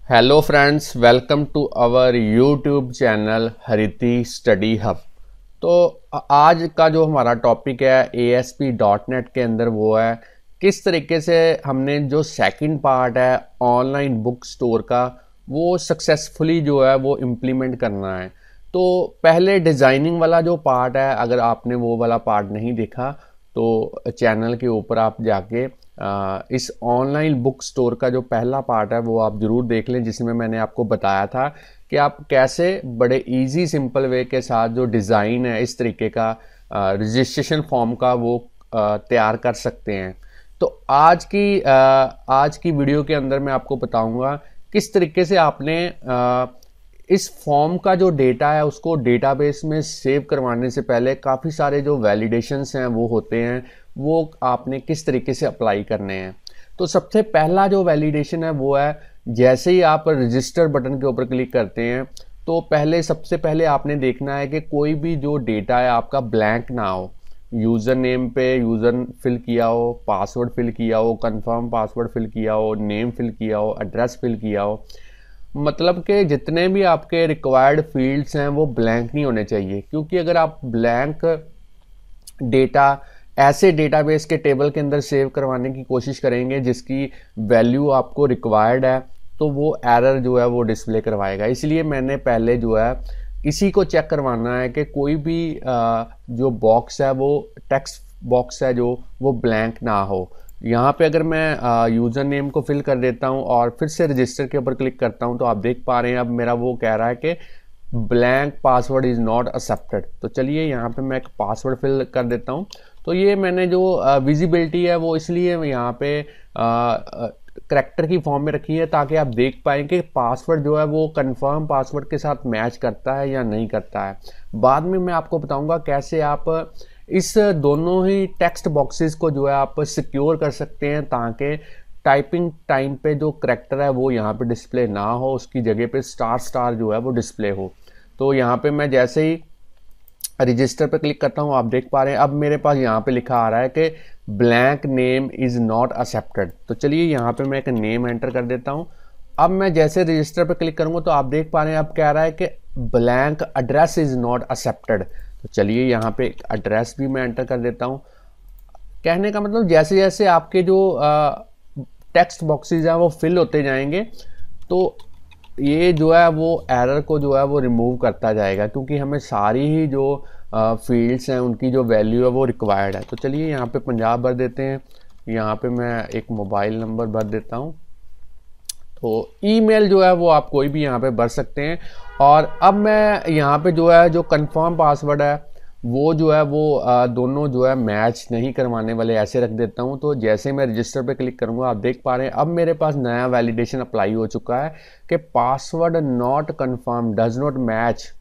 Hello friends, welcome to our YouTube channel Hariti study hub. तो आज का जो हमारा टॉपिक है ASP.NET के अंदर वो है किस तरीके से हमने जो सेकंड पार्ट है ऑनलाइन बुक स्टोर का वो सक्सेसफुली जो है वो इम्प्लीमेंट करना है। तो पहले डिज़ाइनिंग वाला जो पार्ट है, अगर आपने वो वाला पार्ट नहीं देखा तो चैनल के ऊपर आप जाके इस ऑनलाइन बुक स्टोर का जो पहला पार्ट है वो आप ज़रूर देख लें, जिसमें मैंने आपको बताया था कि आप कैसे बड़े इजी सिंपल वे के साथ जो डिज़ाइन है इस तरीके का रजिस्ट्रेशन फॉर्म का वो तैयार कर सकते हैं। तो आज की वीडियो के अंदर मैं आपको बताऊंगा किस तरीके से आपने इस फॉर्म का जो डेटा है उसको डेटाबेस में सेव करवाने से पहले काफ़ी सारे जो वैलिडेशंस हैं वो होते हैं, वो आपने किस तरीके से अप्लाई करने हैं। तो सबसे पहला जो वैलिडेशन है वो है, जैसे ही आप रजिस्टर बटन के ऊपर क्लिक करते हैं तो सबसे पहले आपने देखना है कि कोई भी जो डेटा है आपका ब्लैंक ना हो। यूज़र नेम पे यूज़र फिल किया हो, पासवर्ड फिल किया हो, कंफर्म पासवर्ड फिल किया हो, नेम फिल किया हो, एड्रेस फिल किया हो, मतलब कि जितने भी आपके रिक्वायर्ड फील्ड्स हैं वो ब्लैंक नहीं होने चाहिए। क्योंकि अगर आप ब्लैंक डेटा ऐसे डेटाबेस के टेबल के अंदर सेव करवाने की कोशिश करेंगे जिसकी वैल्यू आपको रिक्वायर्ड है, तो वो एरर जो है वो डिस्प्ले करवाएगा। इसलिए मैंने पहले जो है इसी को चेक करवाना है कि कोई भी जो बॉक्स है वो टेक्स्ट बॉक्स है जो वो ब्लैंक ना हो। यहाँ पे अगर मैं यूज़र नेम को फिल कर देता हूँ और फिर से रजिस्टर के ऊपर क्लिक करता हूँ तो आप देख पा रहे हैं अब मेरा वो कह रहा है कि blank password is not accepted. तो चलिए यहाँ पे मैं एक पासवर्ड फिल कर देता हूँ। तो ये मैंने जो विजिबिलिटी है वो इसलिए यहाँ पे करैक्टर की फॉर्म में रखी है ताकि आप देख पाएँ कि पासवर्ड जो है वो कंफर्म पासवर्ड के साथ मैच करता है या नहीं करता है। बाद में मैं आपको बताऊंगा कैसे आप इस दोनों ही टेक्स्ट बॉक्सेस को जो है आप सिक्योर कर सकते हैं ताकि टाइपिंग टाइम पे जो करैक्टर है वो यहाँ पे डिस्प्ले ना हो, उसकी जगह पे स्टार स्टार जो है वो डिस्प्ले हो। तो यहाँ पे मैं जैसे ही रजिस्टर पे क्लिक करता हूँ आप देख पा रहे हैं अब मेरे पास यहाँ पे लिखा आ रहा है कि blank name is not accepted. तो चलिए यहाँ पे मैं एक नेम एंटर कर देता हूँ। अब मैं जैसे रजिस्टर पे क्लिक करूँगा तो आप देख पा रहे हैं अब कह रहा है कि blank address is not accepted. तो चलिए यहाँ पे एड्रेस भी मैं एंटर कर देता हूँ। कहने का मतलब जैसे जैसे आपके जो टेक्स्ट बॉक्सेस हैं वो फिल होते जाएंगे तो ये जो है वो एरर को जो है वो रिमूव करता जाएगा, क्योंकि हमें सारी ही जो फील्ड्स हैं उनकी जो वैल्यू है वो रिक्वायर्ड है। तो चलिए यहाँ पे पंजाब भर देते हैं, यहाँ पे मैं एक मोबाइल नंबर भर देता हूँ। तो ईमेल जो है वो आप कोई भी यहाँ पे भर सकते हैं। और अब मैं यहाँ पे जो है जो कंफर्म पासवर्ड है वो जो है वो दोनों जो है मैच नहीं करवाने वाले ऐसे रख देता हूँ। तो जैसे मैं रजिस्टर पे क्लिक करूँगा आप देख पा रहे हैं अब मेरे पास नया वैलिडेशन अप्लाई हो चुका है कि password not confirm does not match.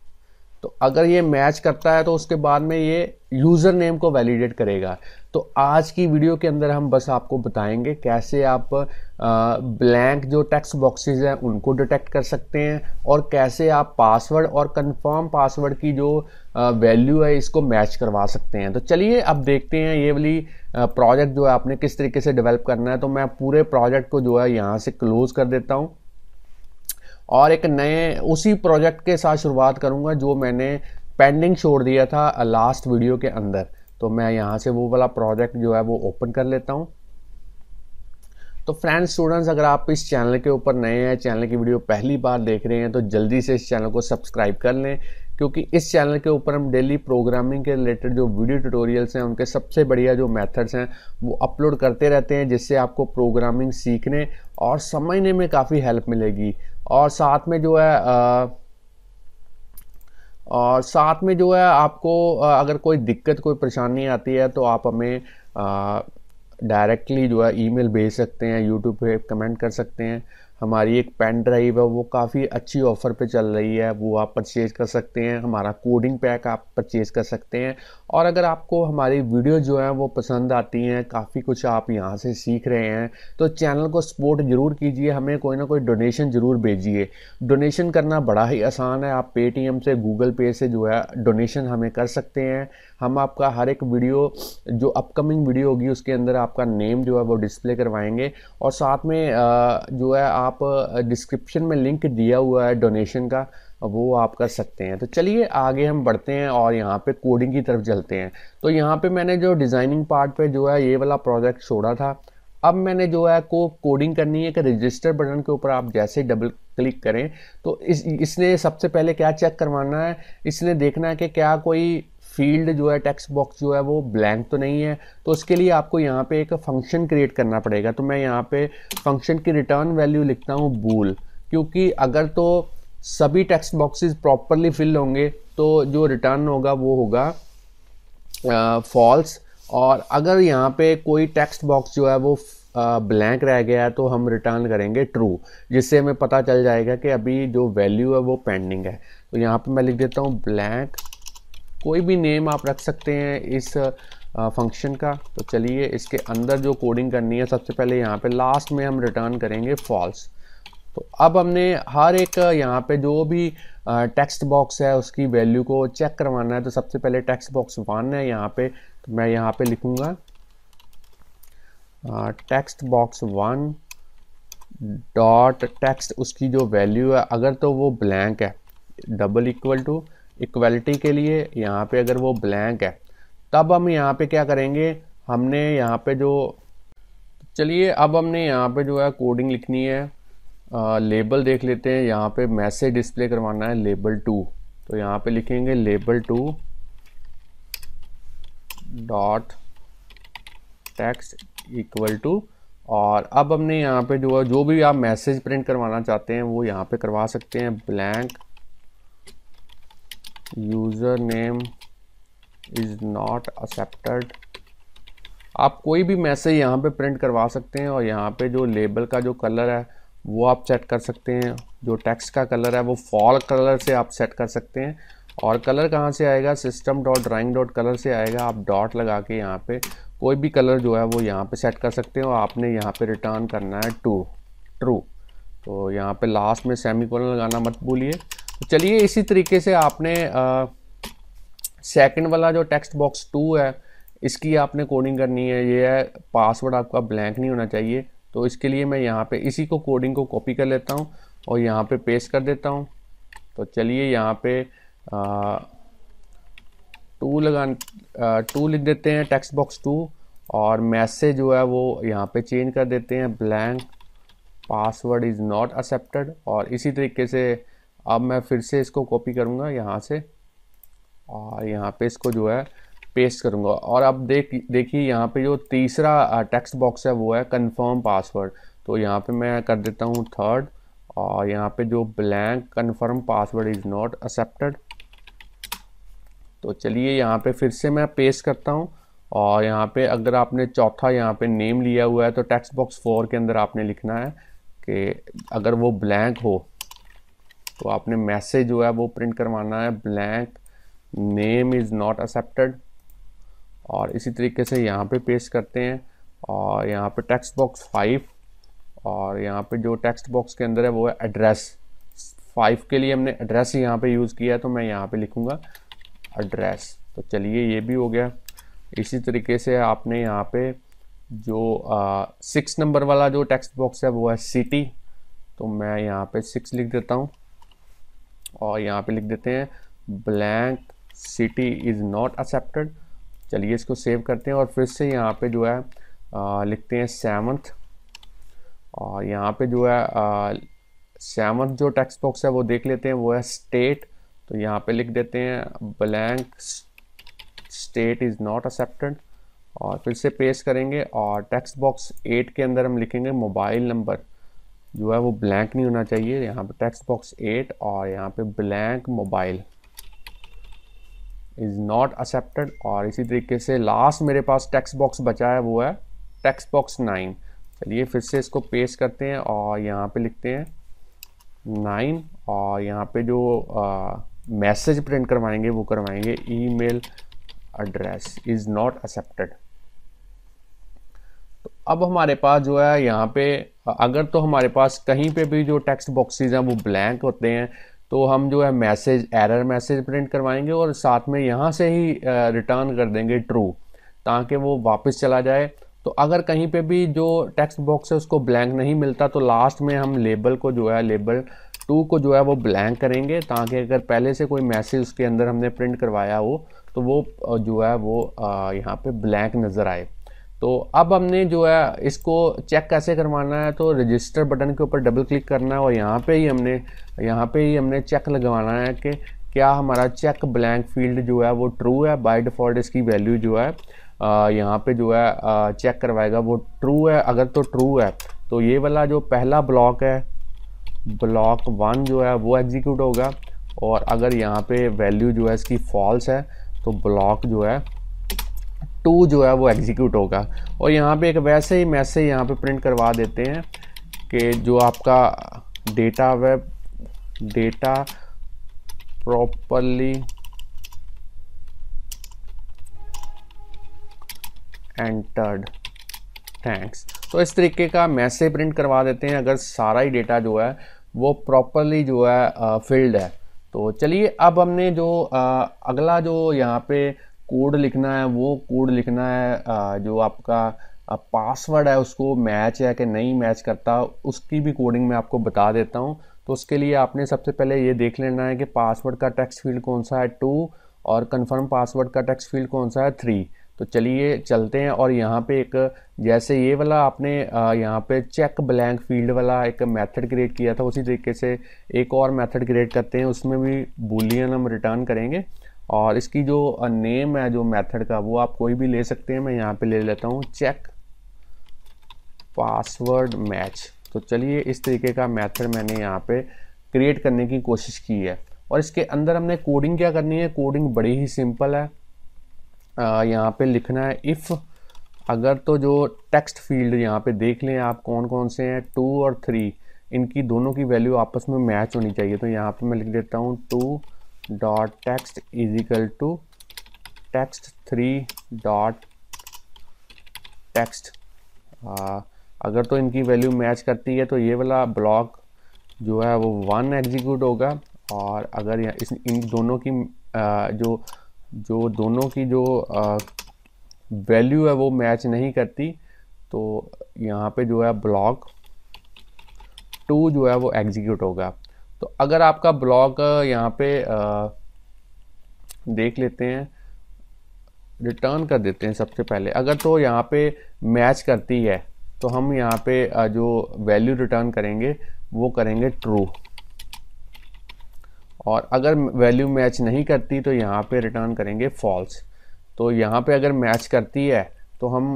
तो अगर ये मैच करता है तो उसके बाद में ये यूज़र नेम को वैलिडेट करेगा। तो आज की वीडियो के अंदर हम बस आपको बताएंगे कैसे आप ब्लैंक जो टेक्स्ट बॉक्सेस हैं उनको डिटेक्ट कर सकते हैं और कैसे आप पासवर्ड और कंफर्म पासवर्ड की जो वैल्यू है इसको मैच करवा सकते हैं। तो चलिए अब देखते हैं ये वाली प्रोजेक्ट जो है आपने किस तरीके से डेवलप करना है। तो मैं पूरे प्रोजेक्ट को जो है यहाँ से क्लोज कर देता हूँ और एक नए उसी प्रोजेक्ट के साथ शुरुआत करूंगा जो मैंने पेंडिंग छोड़ दिया था लास्ट वीडियो के अंदर। तो मैं यहाँ से वो वाला प्रोजेक्ट जो है वो ओपन कर लेता हूँ। तो फ्रेंड्स स्टूडेंट्स, अगर आप इस चैनल के ऊपर नए हैं, चैनल की वीडियो पहली बार देख रहे हैं तो जल्दी से इस चैनल को सब्सक्राइब कर लें, क्योंकि इस चैनल के ऊपर हम डेली प्रोग्रामिंग के रिलेटेड जो वीडियो ट्यूटोरियल्स हैं उनके सबसे बढ़िया जो मेथड्स हैं वो अपलोड करते रहते हैं, जिससे आपको प्रोग्रामिंग सीखने और समझने में काफ़ी हेल्प मिलेगी। और साथ में जो है आपको अगर कोई दिक्कत कोई परेशानी आती है तो आप हमें डायरेक्टली जो है ईमेल भेज सकते हैं, यूट्यूब पे कमेंट कर सकते हैं। हमारी एक पेन ड्राइव है वो काफ़ी अच्छी ऑफ़र पे चल रही है, वो आप परचेज़ कर सकते हैं। हमारा कोडिंग पैक आप परचेज़ कर सकते हैं। और अगर आपको हमारी वीडियो जो है वो पसंद आती हैं, काफ़ी कुछ आप यहाँ से सीख रहे हैं, तो चैनल को सपोर्ट ज़रूर कीजिए, हमें कोई ना कोई डोनेशन ज़रूर भेजिए। डोनेशन करना बड़ा ही आसान है, आप पेटीएम से गूगल पे से जो है डोनेशन हमें कर सकते हैं। हम आपका हर एक वीडियो जो अपकमिंग वीडियो होगी उसके अंदर आपका नेम जो है वो डिस्प्ले करवाएंगे, और साथ में जो है आप डिस्क्रिप्शन में लिंक दिया हुआ है डोनेशन का, वो आप कर सकते हैं। तो चलिए आगे हम बढ़ते हैं और यहाँ पे कोडिंग की तरफ चलते हैं। तो यहाँ पे मैंने जो डिज़ाइनिंग पार्ट पे जो है ये वाला प्रोजेक्ट छोड़ा था, अब मैंने जो है कोडिंग करनी है कि रजिस्टर बटन के ऊपर आप जैसे डबल क्लिक करें तो इसने सबसे पहले क्या चेक करवाना है, इसने देखना है कि क्या कोई फील्ड जो है टेक्स्ट बॉक्स जो है वो ब्लैंक तो नहीं है। तो उसके लिए आपको यहाँ पे एक फंक्शन क्रिएट करना पड़ेगा। तो मैं यहाँ पे फंक्शन की रिटर्न वैल्यू लिखता हूँ बूल, क्योंकि अगर तो सभी टेक्स्ट बॉक्सेस प्रॉपरली फिल होंगे तो जो रिटर्न होगा वो होगा फॉल्स, और अगर यहाँ पे कोई टेक्स्ट बॉक्स जो है वो ब्लैंक रह गया है तो हम रिटर्न करेंगे ट्रू, जिससे हमें पता चल जाएगा कि अभी जो वैल्यू है वो पेंडिंग है। तो यहाँ पे मैं लिख देता हूँ ब्लैंक, कोई भी नेम आप रख सकते हैं इस फंक्शन का। तो चलिए इसके अंदर जो कोडिंग करनी है, सबसे पहले यहाँ पे लास्ट में हम रिटर्न करेंगे फॉल्स। तो अब हमने हर एक यहाँ पे जो भी टेक्स्ट बॉक्स है उसकी वैल्यू को चेक करवाना है। तो सबसे पहले टेक्स्ट बॉक्स 1 है यहाँ पे, तो मैं यहाँ पे लिखूँगा टेक्स्ट बॉक्स 1 डॉट टेक्स्ट, उसकी जो वैल्यू है अगर तो वो ब्लैंक है, डबल इक्वल टू इक्वलिटी के लिए यहाँ पे अगर वो ब्लैंक है तब हम यहाँ पे क्या करेंगे, हमने यहाँ पे जो चलिए अब हमने यहाँ पे जो है कोडिंग लिखनी है। लेबल देख लेते हैं, यहाँ पे मैसेज डिस्प्ले करवाना है लेबल 2, तो यहाँ पे लिखेंगे label 2 dot text equal to, और अब हमने यहाँ पे जो भी आप मैसेज प्रिंट करवाना चाहते हैं वो यहाँ पे करवा सकते हैं, blank user name is not accepted. आप कोई भी मैसेज यहाँ पे प्रिंट करवा सकते हैं, और यहाँ पे जो लेबल का जो कलर है वो आप सेट कर सकते हैं, जो टेक्स्ट का कलर है वो फॉल कलर से आप सेट कर सकते हैं। और कलर कहाँ से आएगा, system dot drawing dot colour से आएगा। आप डॉट लगा के यहाँ पे कोई भी कलर जो है वो यहाँ पे सेट कर सकते हो। आपने यहाँ पे रिटर्न करना है ट्रू। तो यहाँ पे लास्ट में सेमीकोलन लगाना मत भूलिए। तो चलिए इसी तरीके से आपने सेकंड वाला जो टेक्स्ट बॉक्स 2 है इसकी आपने कोडिंग करनी है। ये है पासवर्ड आपका ब्लैंक नहीं होना चाहिए। तो इसके लिए मैं यहाँ पे इसी को कोडिंग को कॉपी कर लेता हूँ और यहाँ पे पेस्ट कर देता हूँ। तो चलिए यहाँ पे 2 लिख देते हैं टेक्स्ट बॉक्स 2, और मैसेज जो है वो यहाँ पे चेंज कर देते हैं blank password is not accepted. और इसी तरीके से अब मैं फिर से इसको कॉपी करूँगा यहाँ से और यहाँ पे इसको जो है पेस्ट करूँगा। और अब देखिए यहाँ पे जो तीसरा टेक्स्ट बॉक्स है वो है कंफर्म पासवर्ड। तो यहाँ पे मैं कर देता हूँ 3rd, और यहाँ पे जो blank confirm password is not accepted. तो चलिए यहाँ पे फिर से मैं पेस्ट करता हूँ, और यहाँ पे अगर आपने चौथा यहाँ पे नेम लिया हुआ है तो टेक्स्ट बॉक्स 4 के अंदर आपने लिखना है कि अगर वो ब्लैंक हो तो आपने मैसेज जो है वो प्रिंट करवाना है, blank name is not accepted. और इसी तरीके से यहाँ पे पेस्ट करते हैं, और यहाँ पे टेक्स्ट बॉक्स 5, और यहाँ पे जो टेक्स्ट बॉक्स के अंदर है वो है एड्रेस। 5 के लिए हमने एड्रेस यहाँ पे यूज़ किया है, तो मैं यहाँ पे लिखूँगा एड्रेस। तो चलिए ये भी हो गया। इसी तरीके से आपने यहाँ पे जो 6 नंबर वाला जो टेक्स्ट बॉक्स है वो है सिटी। तो मैं यहाँ पे 6 लिख देता हूँ, और यहाँ पे लिख देते हैं blank city is not accepted. चलिए इसको सेव करते हैं, और फिर से यहाँ पे जो है लिखते हैं 7th, और यहाँ पे जो है 7th जो टेक्स्ट बॉक्स है वो देख लेते हैं, वो है स्टेट। तो यहाँ पे लिख देते हैं blank state is not accepted, और फिर से पेस्ट करेंगे। और टेक्स्ट बॉक्स 8 के अंदर हम लिखेंगे मोबाइल नंबर जो है वो ब्लैंक नहीं होना चाहिए। यहाँ पे टेक्स्ट बॉक्स 8 और यहाँ पे blank mobile is not accepted. और इसी तरीके से लास्ट मेरे पास टेक्स्ट बॉक्स बचा है वो है टेक्स्ट बॉक्स 9। चलिए फिर से इसको पेस्ट करते हैं और यहाँ पे लिखते हैं 9, और यहाँ पे जो मैसेज प्रिंट करवाएंगे वो करवाएंगे email address is not accepted. तो अब हमारे पास जो है यहाँ पे अगर तो हमारे पास कहीं पे भी जो टेक्स्ट बॉक्सेस हैं वो ब्लैंक होते हैं तो हम जो है मैसेज एरर मैसेज प्रिंट करवाएंगे और साथ में यहाँ से ही रिटर्न कर देंगे ट्रू, ताकि वो वापस चला जाए। तो अगर कहीं पे भी जो टेक्स्ट बॉक्स है उसको ब्लैंक नहीं मिलता तो लास्ट में हम लेबल को जो है लेबल 2 को जो है वो ब्लैंक करेंगे, ताकि अगर पहले से कोई मैसेज उसके अंदर हमने प्रिंट करवाया हो तो वो जो है वो यहाँ पे ब्लैंक नज़र आए। तो अब हमने जो है इसको चेक कैसे करवाना है, तो रजिस्टर बटन के ऊपर डबल क्लिक करना है और यहाँ पे ही हमने चेक लगवाना है कि क्या हमारा चेक ब्लैंक फील्ड जो है वो ट्रू है। बाय डिफ़ॉल्ट इसकी वैल्यू जो है यहाँ पे जो है चेक करवाएगा वो ट्रू है। अगर तो ट्रू है तो ये वाला जो पहला ब्लॉक है ब्लॉक 1 जो है वो एग्जीक्यूट होगा, और अगर यहाँ पे वैल्यू जो है इसकी फॉल्स है तो ब्लॉक जो है 2 जो है वो एग्जीक्यूट होगा। और यहाँ पे एक वैसे ही मैसेज यहाँ पे प्रिंट करवा देते हैं कि जो आपका डेटा प्रॉपरली एंटर्ड थैंक्स। तो इस तरीके का मैसेज प्रिंट करवा देते हैं अगर सारा ही डेटा जो है वो प्रॉपरली जो है फिल्ड है। तो चलिए अब हमने जो अगला जो यहाँ पे कोड लिखना है वो कोड लिखना है जो आपका पासवर्ड है उसको मैच है कि नहीं मैच करता, उसकी भी कोडिंग मैं आपको बता देता हूँ। तो उसके लिए आपने सबसे पहले ये देख लेना है कि पासवर्ड का टेक्स्ट फील्ड कौन सा है 2 और कंफर्म पासवर्ड का टेक्स्ट फील्ड कौन सा है 3। तो चलिए चलते हैं और यहाँ पे एक जैसे ये वाला आपने यहाँ पे चेक ब्लैंक फील्ड वाला एक मेथड क्रिएट किया था, उसी तरीके से एक और मेथड क्रिएट करते हैं, उसमें भी बूलियन हम रिटर्न करेंगे। और इसकी जो नेम है जो मेथड का वो आप कोई भी ले सकते हैं, मैं यहाँ पे ले लेता हूँ चेक पासवर्ड मैच। तो चलिए इस तरीके का मेथड मैंने यहाँ पे क्रिएट करने की कोशिश की है। और इसके अंदर हमने कोडिंग क्या करनी है, कोडिंग बड़ी ही सिंपल है। यहाँ पे लिखना है इफ़ अगर तो जो टेक्स्ट फील्ड यहाँ पे देख लें आप कौन कौन से हैं 2 और 3, इनकी दोनों की वैल्यू आपस में मैच होनी चाहिए। तो यहाँ पे मैं लिख देता हूँ 2 dot text is equal to text 3 dot text. अगर तो इनकी वैल्यू मैच करती है तो ये वाला ब्लॉक जो है वो 1 एग्जीक्यूट होगा, और अगर इन दोनों की जो दोनों की जो वैल्यू है वो मैच नहीं करती तो यहाँ पे जो है ब्लॉक 2 जो है वो एग्जीक्यूट होगा। तो अगर आपका ब्लॉक यहाँ पे देख लेते हैं, रिटर्न कर देते हैं सबसे पहले। अगर तो यहाँ पे मैच करती है तो हम यहाँ पे जो वैल्यू रिटर्न करेंगे वो करेंगे ट्रू, और अगर वैल्यू मैच नहीं करती तो यहाँ पे रिटर्न करेंगे फॉल्स। तो यहाँ पे अगर मैच करती है तो हम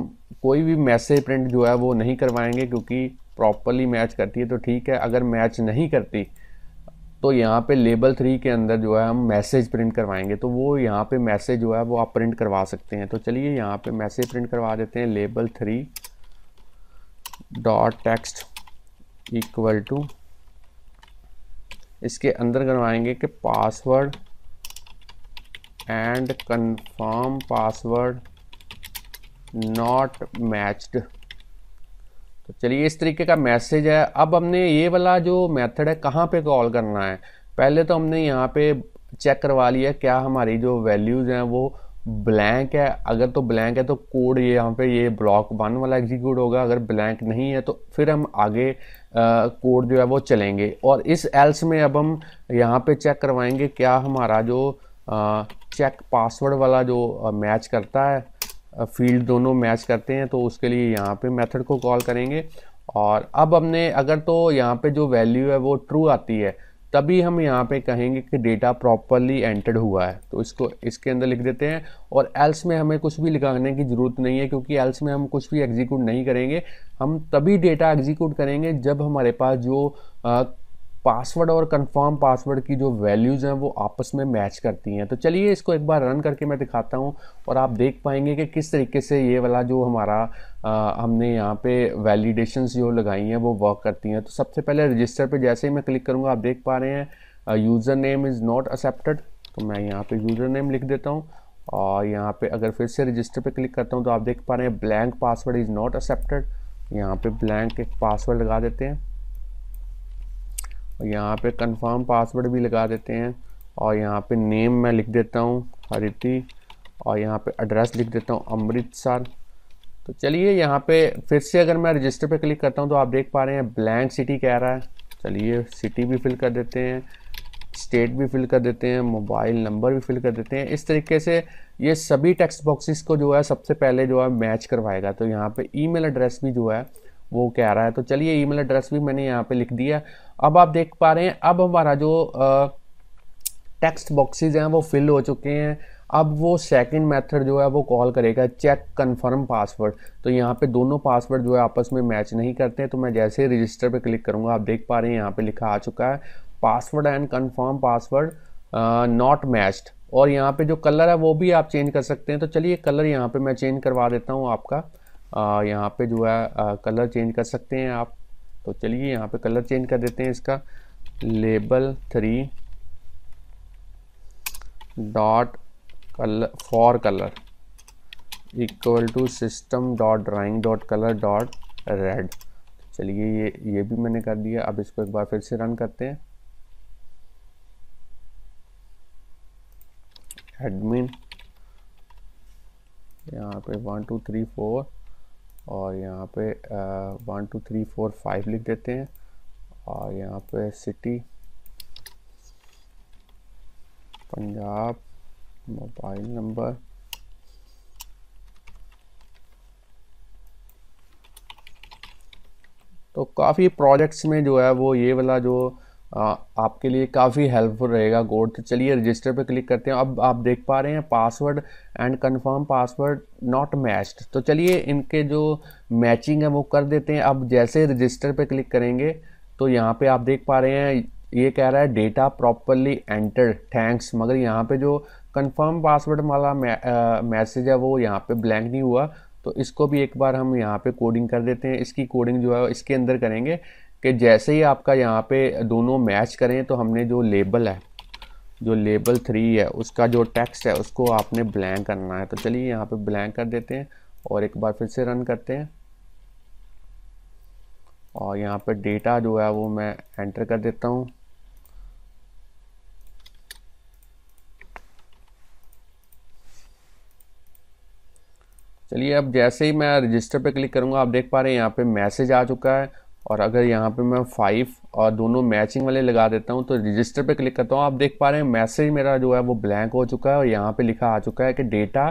कोई भी मैसेज प्रिंट जो है वो नहीं करवाएंगे, क्योंकि प्रॉपरली मैच करती है तो ठीक है। अगर मैच नहीं करती तो यहाँ पे लेबल 3 के अंदर जो है हम मैसेज प्रिंट करवाएंगे, तो वो यहाँ पे मैसेज जो है वो आप प्रिंट करवा सकते हैं। तो चलिए यहाँ पे मैसेज प्रिंट करवा देते हैं label 3 dot text equal to, इसके अंदर करवाएंगे कि password and confirm password not matched. तो चलिए इस तरीके का मैसेज है। अब हमने ये वाला जो मेथड है कहाँ पे कॉल करना है, पहले तो हमने यहाँ पे चेक करवा लिया क्या हमारी जो वैल्यूज़ हैं वो ब्लैंक है। अगर तो ब्लैंक है तो कोड ये यहाँ पे ये ब्लॉक 1 वाला एग्जीक्यूट होगा, अगर ब्लैंक नहीं है तो फिर हम आगे कोड जो है वो चलेंगे। और इस एल्स में अब हम यहाँ पे चेक करवाएंगे क्या हमारा जो चेक पासवर्ड वाला जो मैच करता है, फील्ड दोनों मैच करते हैं, तो उसके लिए यहाँ पे मेथड को कॉल करेंगे। और अब हमने अगर तो यहाँ पे जो वैल्यू है वो ट्रू आती है तभी हम यहाँ पे कहेंगे कि डेटा प्रॉपरली एंटर्ड हुआ है, तो इसको इसके अंदर लिख देते हैं। और एल्स में हमें कुछ भी लिखाने की ज़रूरत नहीं है, क्योंकि एल्स में हम कुछ भी एग्जीक्यूट नहीं करेंगे। हम तभी डेटा एग्जीक्यूट करेंगे जब हमारे पास जो पासवर्ड और कंफर्म पासवर्ड की जो वैल्यूज़ हैं वो आपस में मैच करती हैं। तो चलिए इसको एक बार रन करके मैं दिखाता हूँ और आप देख पाएंगे कि किस तरीके से ये वाला जो हमारा हमने यहाँ पे वैलिडेशंस जो लगाई हैं वो वर्क करती हैं। तो सबसे पहले रजिस्टर पे जैसे ही मैं क्लिक करूँगा आप देख पा रहे हैं user name is not accepted, तो मैं यहाँ पे यूज़र नेम लिख देता हूँ। और यहाँ पे अगर फिर से रजिस्टर पे क्लिक करता हूँ तो आप देख पा रहे हैं blank password is not accepted, यहाँ पे ब्लैंक एक पासवर्ड लगा देते हैं। और यहाँ पे कंफर्म पासवर्ड भी लगा देते हैं और यहाँ पे नेम मैं लिख देता हूँ हरिति और यहाँ पे एड्रेस लिख देता हूँ अमृतसर। तो चलिए यहाँ पे फिर से अगर मैं रजिस्टर पे क्लिक करता हूँ तो आप देख पा रहे हैं ब्लैंक सिटी कह रहा है। चलिए सिटी भी फिल कर देते हैं, स्टेट भी फिल कर देते हैं, मोबाइल नंबर भी फिल कर देते हैं। इस तरीके से ये सभी टेक्स्ट बॉक्सेस को जो है सबसे पहले जो है मैच करवाएगा। तो यहाँ पे ईमेल एड्रेस भी जो है वो कह रहा है। तो चलिए ईमेल एड्रेस भी मैंने यहाँ पे लिख दिया। अब आप देख पा रहे हैं अब हमारा जो टेक्स्ट बॉक्सेस हैं वो फिल हो चुके हैं। अब वो सेकंड मेथड जो है वो कॉल करेगा चेक कंफर्म पासवर्ड। तो यहाँ पे दोनों पासवर्ड जो है आपस में मैच नहीं करते हैं। तो मैं जैसे ही रजिस्टर पे क्लिक करूँगा आप देख पा रहे हैं यहाँ पे लिखा आ चुका है password and confirm password not matched. और यहाँ पे जो कलर है वो भी आप चेंज कर सकते हैं। तो चलिए कलर यहाँ पे मैं चेंज करवा देता हूँ आपका। यहाँ पे जो है कलर चेंज कर सकते हैं आप। तो चलिए यहाँ पे कलर चेंज कर देते हैं इसका label 3 dot colour for colour equal to system dot drawing dot colour dot red. चलिए ये भी मैंने कर दिया। अब इसको एक बार फिर से रन करते हैं। एडमिन यहाँ पे 1 2 3 4 और यहाँ पे 1 2 3 4 5 लिख देते हैं और यहाँ पे सिटी पंजाब, मोबाइल नंबर तो काफ़ी प्रोजेक्ट्स में जो है वो ये वाला जो आपके लिए काफ़ी हेल्पफुल रहेगा कोड। तो चलिए रजिस्टर पे क्लिक करते हैं। अब आप देख पा रहे हैं password and confirm password not matched. तो चलिए इनके जो मैचिंग है वो कर देते हैं। अब जैसे रजिस्टर पे क्लिक करेंगे तो यहाँ पे आप देख पा रहे हैं ये कह रहा है डेटा प्रॉपरली एंटर्ड थैंक्स, मगर यहाँ पे जो कंफर्म पासवर्ड वाला मैसेज है वो यहाँ पे ब्लैंक नहीं हुआ। तो इसको भी एक बार हम यहाँ पे कोडिंग कर देते हैं। इसकी कोडिंग जो है इसके अंदर करेंगे कि जैसे ही आपका यहाँ पे दोनों मैच करें तो हमने जो लेबल है जो लेबल 3 है उसका जो टेक्स्ट है उसको आपने ब्लैंक करना है। तो चलिए यहाँ पे ब्लैंक कर देते हैं और एक बार फिर से रन करते हैं और यहाँ पे डेटा जो है वो मैं एंटर कर देता हूँ। चलिए अब जैसे ही मैं रजिस्टर पे क्लिक करूँगा आप देख पा रहे हैं यहाँ पे मैसेज आ चुका है। और अगर यहाँ पे मैं 5 और दोनों मैचिंग वाले लगा देता हूँ तो रजिस्टर पे क्लिक करता हूँ आप देख पा रहे हैं मैसेज मेरा जो है वो ब्लैंक हो चुका है और यहाँ पे लिखा आ चुका है कि डेटा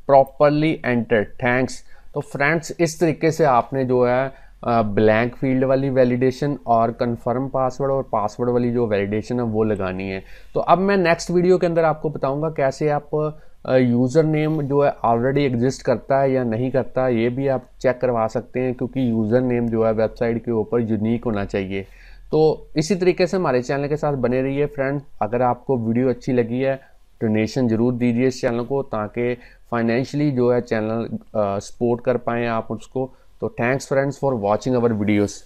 प्रॉपरली एंटर्ड थैंक्स। तो फ्रेंड्स इस तरीके से आपने जो है ब्लैंक फील्ड वाली वैलिडेशन और कंफर्म पासवर्ड और पासवर्ड वाली जो वैलिडेशन है वो लगानी है। तो अब मैं नेक्स्ट वीडियो के अंदर आपको बताऊंगा कैसे आप यूज़र नेम जो है ऑलरेडी एग्जिस्ट करता है या नहीं करता ये भी आप चेक करवा सकते हैं, क्योंकि यूज़र नेम जो है वेबसाइट के ऊपर यूनिक होना चाहिए। तो इसी तरीके से हमारे चैनल के साथ बने रहिए फ्रेंड। अगर आपको वीडियो अच्छी लगी है डोनेशन ज़रूर दीजिए इस चैनल को, ताकि फाइनेंशियली जो है चैनल सपोर्ट कर पाएँ आप उसको। तो thanks friends for watching our videos.